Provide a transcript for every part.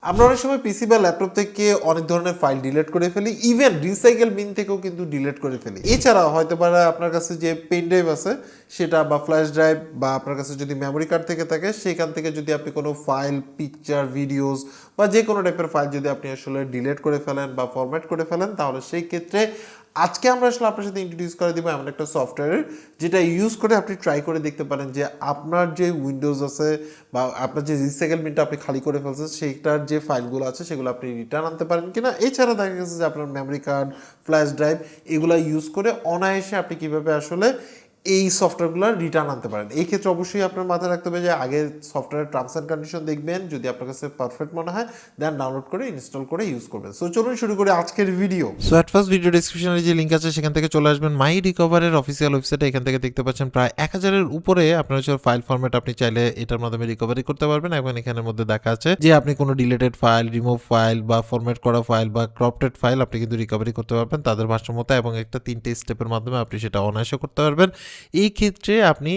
আমরা অনেক সময় পিসি বা ল্যাপটপ থেকে অনেক ধরনের ফাইল ডিলিট করে ফেলি, ইভেন রিসাইকেল বিন থেকেও কিন্তু ডিলিট করে ফেলি। এছাড়াও হয়তো পারে আপনার কাছে যে পেন ড্রাইভ আছে সেটা বা ফ্ল্যাশ ড্রাইভ বা আপনার কাছে যদি মেমোরি কার্ড থেকে থাকে সেখান থেকে যদি আপনি কোনো ফাইল, পিকচার, ভিডিওস বা যে কোনো টাইপের ফাইল যদি আপনি আসলে ডিলিট করে ফেলেন বা ফরম্যাট করে ফেলেন, তাহলে সেই ক্ষেত্রে আজকে আমরা আসলে আপনার সাথে ইন্ট্রোডিউস করে দিব এমন একটা সফটওয়্যার যেটা ইউজ করে আপনি ট্রাই করে দেখতে পারেন যে আপনার যে উইন্ডোজ আছে বা আপনার যে রিসাইকেল বিনটা আপনি খালি করে ফেলছেন সেইটার যে ফাইলগুলো আছে সেগুলো আপনি রিটার্ন আনতে পারেন কিনা। এছাড়া দেখা গেছে যে আপনার মেমোরি কার্ড, ফ্ল্যাশ ড্রাইভ এগুলো ইউজ করে অনায়াসে আপনি কীভাবে আসলে এই সফটওয়্যারগুলো রিটার্ন আনতে পারেন। এই ক্ষেত্রে অবশ্যই আপনার মাথায় রাখতে হবে যে আগে সফটওয়্যারের টার্মস অ্যান্ড কন্ডিশন দেখবেন, যদি আপনার কাছে পারফেক্ট মনে হয় দেন ডাউনলোড করে ইনস্টল করে ইউজ করবেন। সো চলুন শুরু করি আজকের video. So at first video ডেসক্রিপশনে যে লিঙ্ক আছে সেখান থেকে চলে আসবেন মাই রিকভারের অফিসিয়াল ওয়েবসাইটে। এখান থেকে দেখতে পাচ্ছেন প্রায় 1000-এর উপরে আপনার হচ্ছে ফাইল ফরম্যাট, আপনি চাইলে এটার মাধ্যমে রিকভারি করতে পারবেন। এবং এখানের মধ্যে দেখা আছে যে আপনি কোনো ডিলেটেড ফাইল, রিমুভ ফাইল বা ফরম্যাট করা ফাইল বা ক্রপটেড ফাইল আপনি কিন্তু রিকভারি করতে পারবেন তাদের ভারসাম্যতা, এবং একটা 3টে স্টেপের মাধ্যমে আপনি সেটা অনায়াসে করতে পারবেন। এই ক্ষেত্রে আপনি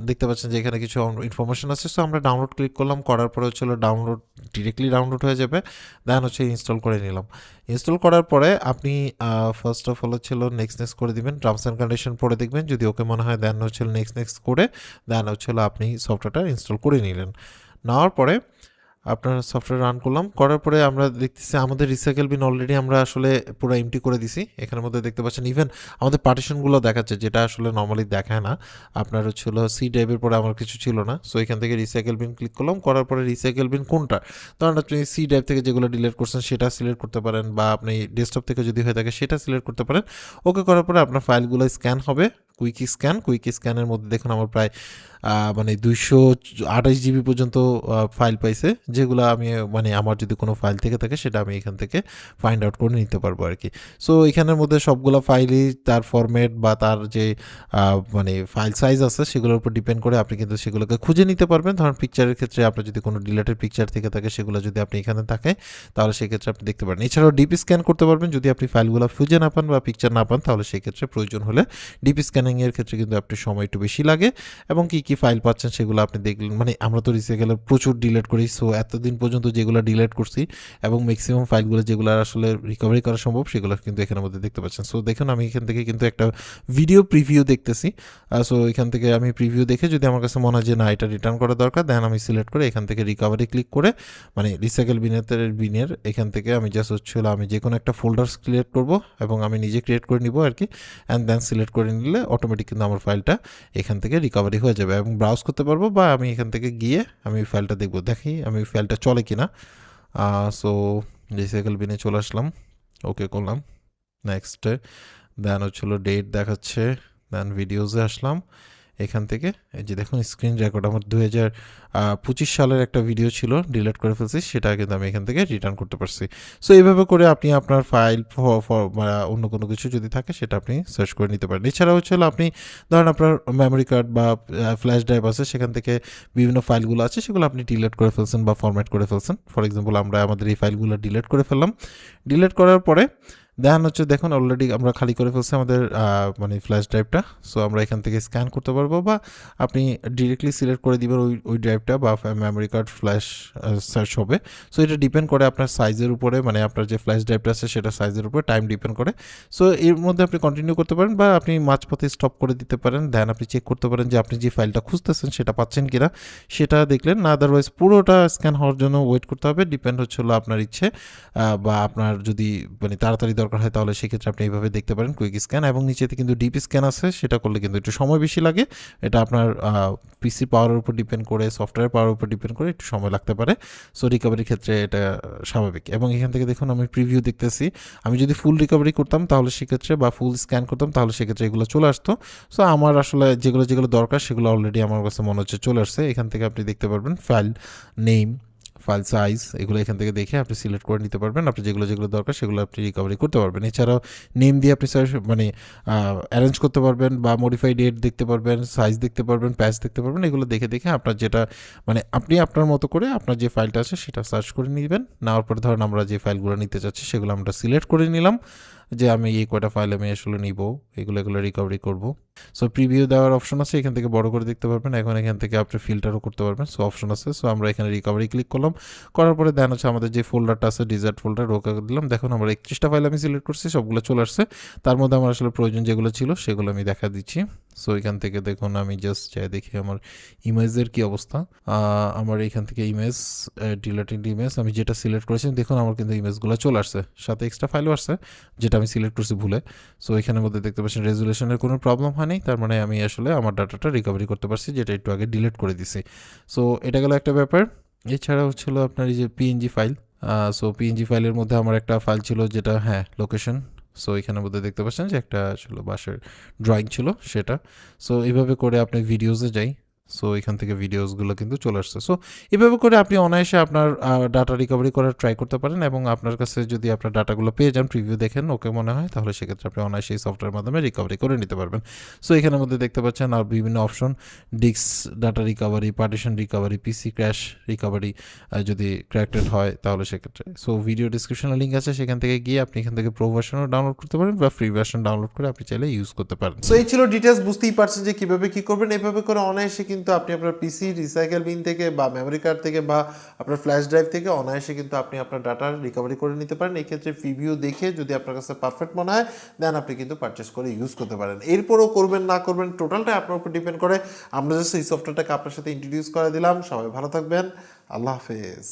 দেখতে পাচ্ছেন যে এখানে কিছু ইনফরমেশন আছে। সো আমরা ডাউনলোড ক্লিক করলাম, করার পরে হচ্ছিল ডাউনলোড ডিরেক্টলি ডাউনলোড হয়ে যাবে। দেন হচ্ছে ইনস্টল করে নিলাম। ইনস্টল করার পরে আপনি ফার্স্ট অফ অল হচ্ছিল নেক্সট করে দিবেন, টার্মস অ্যান্ড কন্ডিশন পড়ে দেখবেন, যদি ওকে মনে হয় দেন হচ্ছিল নেক্সট করে দেন হচ্ছিল আপনি সফটওয়্যারটা ইনস্টল করে নিলেন। নেওয়ার পরে আপনার সফটওয়্যার রান করলাম, করার পরে আমরা দেখতেছি আমাদের রিসাইকেল বিন অলরেডি আমরা আসলে পুরো এমটি করে দিছি। এখানের মধ্যে দেখতে পাচ্ছেন ইভেন আমাদের পার্টিশনগুলো দেখাচ্ছে, যেটা আসলে নর্মালি দেখায় না। আপনার হচ্ছিল সি ড্রাইভের পরে আমার কিছু ছিল না। সো এখান থেকে রিসাইকেল বিন ক্লিক করলাম, করার পরে রিসাইকেল বিন কোনটা, ধরুন আপনি সি ড্রাইভ থেকে যেগুলো ডিলিট করছেন সেটা সিলেক্ট করতে পারেন, বা আপনি ডেস্কটপ থেকে যদি হয়ে থাকে সেটা সিলেক্ট করতে পারেন। ওকে করার পরে আপনার ফাইলগুলো স্ক্যান হবে, কুইক স্ক্যানের মধ্যে দেখুন আমার প্রায় মানে 228 জিবি পর্যন্ত ফাইল পাইছে, যেগুলো আমি মানে আমার যদি কোনো ফাইল থেকে থাকে সেটা আমি এখান থেকে ফাইন্ড আউট করে নিতে পারবো আর কি। সো এখানের মধ্যে সবগুলো ফাইলই তার ফরম্যাট বা তার যে মানে ফাইল সাইজ আছে সেগুলোর উপর ডিপেন্ড করে আপনি কিন্তু সেগুলোকে খুঁজে নিতে পারবেন। ধরুন পিকচারের ক্ষেত্রে আপনার যদি কোনো ডিলেটেড পিকচার থেকে থাকে সেগুলো যদি আপনি এখানে থাকে তাহলে সেক্ষেত্রে আপনি দেখতে পারেন। এছাড়াও ডিপি স্ক্যান করতে পারবেন, যদি আপনি ফাইলগুলো খুঁজে না পান বা পিকচার না পান তাহলে সেক্ষেত্রে প্রয়োজন হলে ডিপি স্ক্যানিংয়ের ক্ষেত্রে কিন্তু আপনি সময় একটু বেশি লাগে, এবং কি ফাইল পাচ্ছেন সেগুলো আপনি দেখলেন। মানে আমরা তো রিসাইকেলের প্রচুর ডিলিট করি, সো এতদিন পর্যন্ত যেগুলো ডিলিট করছি এবং ম্যাক্সিমাম ফাইলগুলো যেগুলো আসলে রিকভারি করা সম্ভব সেগুলো কিন্তু এখানের মধ্যে দেখতে পাচ্ছেন। সো দেখুন আমি এখান থেকে কিন্তু একটা ভিডিও প্রিভিউ দেখতেছি। সো এখান থেকে আমি প্রিভিউ দেখে যদি আমার কাছে মনে হয় যে না এটা রিটার্ন করা দরকার, দেন আমি সিলেক্ট করে এখান থেকে রিকভারি ক্লিক করে মানে রিসাইকেল বিনের এখান থেকে আমি জাস্ট হচ্ছিল আমি যে কোনো একটা ফোল্ডার ক্রিয়েট করব এবং আমি নিজে ক্রিয়েট করে নিব আর কি। অ্যান্ড দেন সিলেক্ট করে নিলে অটোমেটিক কিন্তু আমার ফাইলটা এখান থেকে রিকভারি হয়ে যাবে এবং ব্রাউজ করতে পারবো, বা আমি এখান থেকে গিয়ে আমি ফাইলটা দেখবো, দেখি আমি ফাইলটা চলে কিনা। সো রিসাইকেল বিনে চলে আসলাম, ওকে করলাম, নেক্সটে দেন হচ্ছিল ডেট দেখাচ্ছে, দেন ভিডিওসে আসলাম। এখান থেকে এই যে দেখুন স্ক্রিন রেকর্ড আমার 2025 সালের একটা ভিডিও ছিল, ডিলিট করে ফেলছি, সেটা কিন্তু আমি এখান থেকে রিটার্ন করতে পারছি। সো এইভাবে করে আপনি আপনার ফাইল অন্য কোনো কিছু যদি থাকে সেটা আপনি সার্চ করে নিতে পারেন। এছাড়া হচ্ছে আপনি ধরেন আপনার মেমোরি কার্ড বা ফ্ল্যাশ ড্রাইভ আছে, সেখান থেকে বিভিন্ন ফাইলগুলো আছে সেগুলো আপনি ডিলিট করে ফেলছেন বা ফরম্যাট করে ফেলছেন। ফর এক্সাম্পল আমরা আমাদের এই ফাইলগুলো ডিলিট করে ফেললাম। ডিলিট করার পরে দেন হচ্ছে দেখুন অলরেডি আমরা খালি করে ফেলছি আমাদের মানে ফ্ল্যাশ ড্রাইভটা। সো আমরা এখান থেকে স্ক্যান করতে পারবো, বা আপনি ডিরেক্টলি সিলেক্ট করে দিবেন ওই ড্রাইভটা, বা মেমোরি কার্ড ফ্ল্যাশ সার্চ হবে। সো এটা ডিপেন্ড করে আপনার সাইজের উপরে, মানে আপনার যে ফ্ল্যাশ ড্রাইভটা আছে সেটা সাইজের উপরে টাইম ডিপেন্ড করে। সো এর মধ্যে আপনি কন্টিনিউ করতে পারেন, বা আপনি মাঝপথে স্টপ করে দিতে পারেন। দেন আপনি চেক করতে পারেন যে আপনি যে ফাইলটা খুঁজতেছেন সেটা পাচ্ছেন কিনা, সেটা দেখলেন না। আদারওয়াইজ পুরোটা স্ক্যান হওয়ার জন্য ওয়েট করতে হবে, ডিপেন্ড হচ্ছে হলো আপনার ইচ্ছে, বা আপনার যদি মানে তাড়াতাড়ি দরকার হয় তাহলে সেক্ষেত্রে আপনি এইভাবে দেখতে পারেন কুইক স্ক্যান। এবং নিচেতে কিন্তু ডিপি স্ক্যান আছে, সেটা করলে কিন্তু একটু সময় বেশি লাগে। এটা আপনার পিসি পাওয়ারের উপর ডিপেন্ড করে, সফটওয়্যার পাওয়ারের উপর ডিপেন্ড করে একটু সময় লাগতে পারে। সো রিকভারির ক্ষেত্রে এটা স্বাভাবিক। এবং এখান থেকে দেখুন আমি প্রিভিউ দেখতেছি, আমি যদি ফুল রিকভারি করতাম তাহলে সেক্ষেত্রে, বা ফুল স্ক্যান করতাম তাহলে সেক্ষেত্রে এগুলো চলে আসতো। সো আমার আসলে যেগুলো দরকার সেগুলো অলরেডি আমার কাছে মনে হচ্ছে চলে আসছে। এখান থেকে আপনি দেখতে পারবেন ফাইল নেম, ফাইল সাইজ, এগুলো এখান থেকে দেখে আপনি সিলেক্ট করে নিতে পারবেন। আপনি যেগুলো দরকার সেগুলো আপনি রিকভারি করতে পারবেন। এছাড়াও নেম দিয়ে আপনি মানে অ্যারেঞ্জ করতে পারবেন, বা মডিফাই ডেট দেখতে পারবেন, সাইজ দেখতে পারবেন, প্যাচ দেখতে পারবেন। এগুলো দেখে আপনার যেটা মানে আপনি আপনার মতো করে আপনার যে ফাইলটা আছে সেটা সার্চ করে নেবেন। নেওয়ার পরে ধরুন আমরা যে ফাইলগুলো নিতে চাচ্ছি সেগুলো আমরা সিলেক্ট করে নিলাম। যে আমি এই কয়টা ফাইল আমি আসলে নিব, এগুলো রিকভারি করব। সো প্রিভিউ দেওয়ার অপশন আছে, এখান থেকে বড় করে দেখতে পারবেন। এখন এখান থেকে আপনি ফিল্টারও করতে পারবেন, সো অপশন আছে। সো আমরা এখানে রিকভারি ক্লিক করলাম, করার পরে দেন হচ্ছে আমাদের যে ফোল্ডারটা আছে ডিজার্ট ফোল্ডার, ওকে দিলাম। দেখুন আমার 31টা ফাইল আমি সিলেক্ট করছি, সবগুলো চলে আসছে। তার মধ্যে আমার আসলে প্রয়োজন যেগুলো ছিল সেগুলো আমি দেখা দিচ্ছি। সো এখান থেকে দেখুন আমি জাস্ট চাই দেখি আমার ইমেজের কি অবস্থা। আমার এখান থেকে ইমেজ, ডিলেটেড ইমেজ, আমি যেটা সিলেক্ট করেছি দেখুন আমার কিন্তু ইমেজগুলো চলে আসছে, সাথে এক্সট্রা ফাইলও আসছে যেটা আমি সিলেক্ট করছি ভুলে। সো এখানের মধ্যে দেখতে পাচ্ছেন রেজুলেশনের কোনো প্রবলেম হয়নি, তার মানে আমি আসলে আমার ডাটাটা রিকভারি করতে পারছি, যেটা একটু আগে ডিলিট করে দিছি। সো এটা গেল একটা ব্যাপার। এছাড়া হচ্ছিল আপনার এই যে পিএনজি ফাইল। সো পিএনজি ফাইলের মধ্যে আমার একটা ফাইল ছিল যেটা লোকেশন। সো এখানের মধ্যে দেখতে পাচ্ছেন যে একটা ছিল বাসার ড্রয়িং ছিল সেটা। সো এইভাবে করে আপনি ভিডিওসে যাই, সো এখান থেকে ভিডিওসগুলো কিন্তু চলে আসছে। সো এভাবে করে আপনি অনায়াসে আপনার ডাটা রিকভারি করার ট্রাই করতে পারেন, এবং আপনার কাছে যদি আপনার ডাটাগুলো পেয়ে যান, প্রিভিউ দেখেন ওকে মনে হয়, তাহলে সেক্ষেত্রে আপনি অনায়াসে এই সফটওয়্যারের মাধ্যমে রিকভারি করে নিতে পারবেন। সো এখানের মধ্যে দেখতে পাচ্ছেন আর বিভিন্ন option, disk data recovery, partition recovery, PC crash recovery, যদি ক্র্যাকটেড হয় তাহলে সেক্ষেত্রে। সো ভিডিও ডিসক্রিপশনে লিঙ্ক আছে, সেখান থেকে গিয়ে আপনি এখান থেকে প্রো ভার্সনও ডাউনলোড করতে পারেন, বা ফ্রি ভার্সন ডাউনলোড করে আপনি চাইলে ইউজ করতে পারেন। সো এই ছিল ডিটেলস, বুঝতেই পারছেন যে কিভাবে কি করবেন। এভাবে করে অনায়াসে কিন্তু আপনি আপনার পিসি রিসাইকেল বিন থেকে বা মেমোরি কার্ড থেকে বা আপনার ফ্ল্যাশ ড্রাইভ থেকে অনায়াসে কিন্তু আপনি আপনার ডাটা রিকভারি করে নিতে পারেন। এই ক্ষেত্রে প্রিভিউ দেখে যদি আপনার কাছে পারফেক্ট মনে হয় দেন আপনি কিন্তু পারচেস করে ইউজ করতে পারেন। এরপরও করবেন না করবেন টোটালটাই আপনার উপর ডিপেন্ড করে। আমরা জাস্ট এই সফটওয়্যারটাকে আপনার সাথে ইন্ট্রোডিউস করে দিলাম। সবাই ভালো থাকবেন, আল্লাহ হাফেজ।